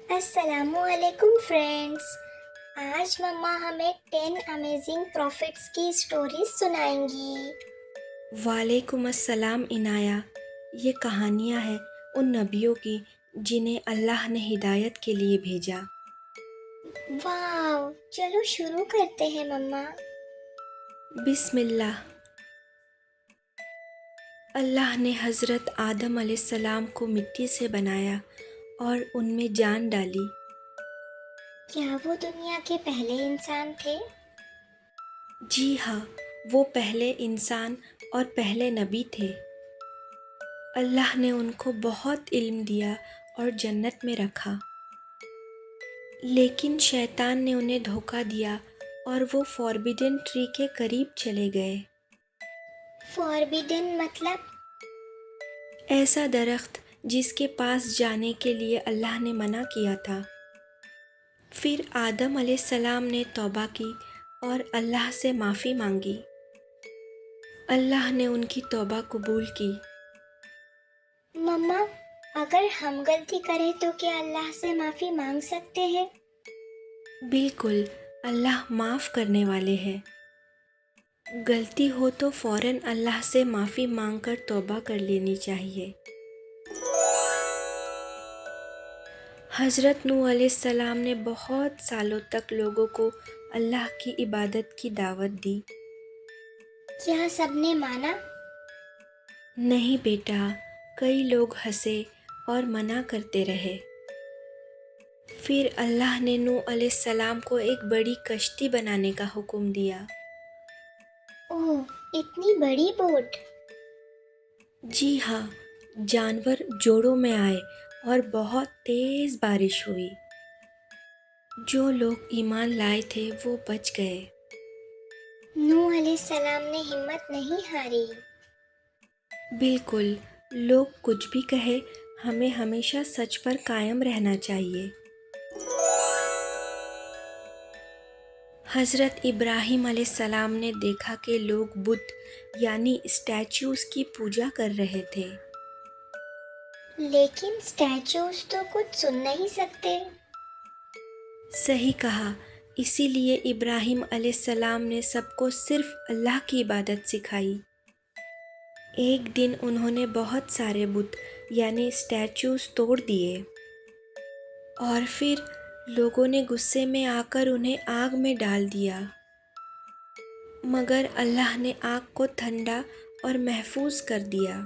السلام علیکم فرینڈس. آج مما ہمیں 10 امیزنگ پروفٹس کی اسٹوریز سنائیں گی. وعلیکم السلام عنایہ. یہ کہانیاں ہیں ان نبیوں کی جنہیں اللہ نے ہدایت کے لیے بھیجا. واو، چلو شروع کرتے ہیں مما. بسم اللہ. اللہ نے حضرت آدم علیہ السلام کو مٹی سے بنایا اور ان میں جان ڈالی. کیا وہ دنیا کے پہلے انسان تھے؟ جی ہاں، وہ پہلے انسان اور پہلے نبی تھے. اللہ نے ان کو بہت علم دیا اور جنت میں رکھا. لیکن شیطان نے انہیں دھوکہ دیا اور وہ فوربیڈن ٹری کے قریب چلے گئے. فوربیڈن مطلب؟ ایسا درخت جس کے پاس جانے کے لیے اللہ نے منع کیا تھا. پھر آدم علیہ السلام نے توبہ کی اور اللہ سے معافی مانگی. اللہ نے ان کی توبہ قبول کی. مما، اگر ہم غلطی کریں تو کیا اللہ سے معافی مانگ سکتے ہیں؟ بالکل، اللہ معاف کرنے والے ہیں. غلطی ہو تو فوراً اللہ سے معافی مانگ کر توبہ کر لینی چاہیے. حضرت نوح علیہ السلام نے بہت سالوں تک لوگوں کو اللہ کی عبادت کی دعوت دی. کیا سب نے مانا؟ نہیں بیٹا، کئی لوگ ہنسے اور منع کرتے رہے. پھر اللہ نے نوح علیہ السلام کو ایک بڑی کشتی بنانے کا حکم دیا. اوہ، اتنی بڑی بوٹ! جی ہاں، جانور جوڑوں میں آئے اور بہت تیز بارش ہوئی. جو لوگ ایمان لائے تھے وہ بچ گئے. نوح علیہ السلام نے ہمت نہیں ہاری. بالکل، لوگ کچھ بھی کہے، ہمیں ہمیشہ سچ پر قائم رہنا چاہیے. حضرت ابراہیم علیہ السلام نے دیکھا کہ لوگ بت یعنی اسٹیچوز کی پوجا کر رہے تھے. لیکن اسٹیچوز تو کچھ سن نہیں سکتے. صحیح کہا، اسی لیے ابراہیم علیہ السلام نے سب کو صرف اللہ کی عبادت سکھائی. ایک دن انہوں نے بہت سارے بت یعنی اسٹیچوز توڑ دیے اور پھر لوگوں نے غصے میں آ کر انہیں آگ میں ڈال دیا. مگر اللہ نے آگ کو ٹھنڈا اور محفوظ کر دیا.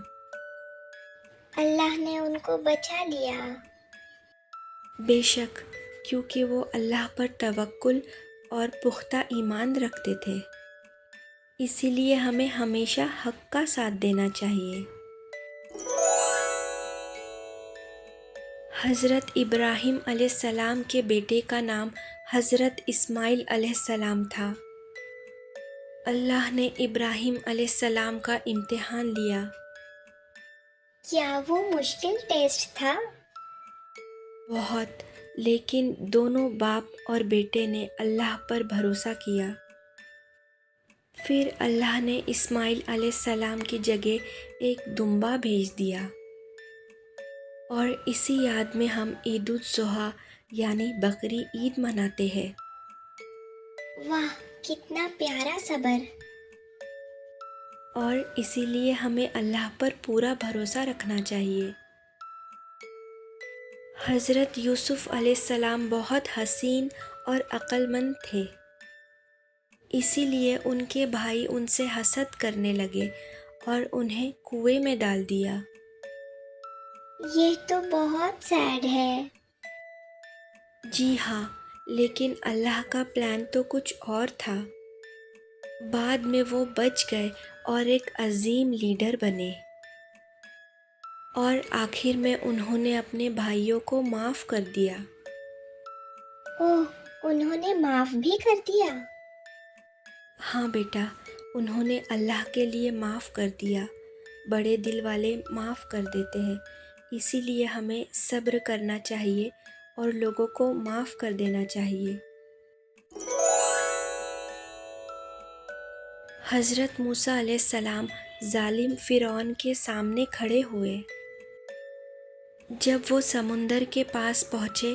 اللہ نے ان کو بچا لیا. بے شک، کیونکہ وہ اللہ پر توکل اور پختہ ایمان رکھتے تھے. اسی لیے ہمیں ہمیشہ حق کا ساتھ دینا چاہیے. حضرت ابراہیم علیہ السلام کے بیٹے کا نام حضرت اسماعیل علیہ السلام تھا. اللہ نے ابراہیم علیہ السلام کا امتحان لیا. کیا وہ مشکل ٹیسٹ تھا؟ بہت، لیکن دونوں باپ اور بیٹے نے اللہ پر بھروسہ کیا. پھر اللہ نے اسماعیل علیہ السلام کی جگہ ایک دمبا بھیج دیا. اور اسی یاد میں ہم عید الاضحیٰ یعنی بقری عید مناتے ہیں. واہ، کتنا پیارا صبر! اور اسی لیے ہمیں اللہ پر پورا بھروسہ رکھنا چاہیے. حضرت یوسف علیہ السلام بہت حسین اور عقل مند تھے. اسی لیے ان کے بھائی ان سے حسد کرنے لگے اور انہیں کنویں میں ڈال دیا. یہ تو بہت سیڈ ہے. جی ہاں، لیکن اللہ کا پلان تو کچھ اور تھا. بعد میں وہ بچ گئے اور ایک عظیم لیڈر بنے. اور آخر میں انہوں نے اپنے بھائیوں کو معاف کر دیا. اوہ، انہوں نے معاف بھی کر دیا؟ ہاں بیٹا، انہوں نے اللہ کے لیے معاف کر دیا. بڑے دل والے معاف کر دیتے ہیں. اسی لیے ہمیں صبر کرنا چاہیے اور لوگوں کو معاف کر دینا چاہیے. حضرت موسیٰ علیہ السلام ظالم فرعون کے سامنے کھڑے ہوئے. جب وہ سمندر کے پاس پہنچے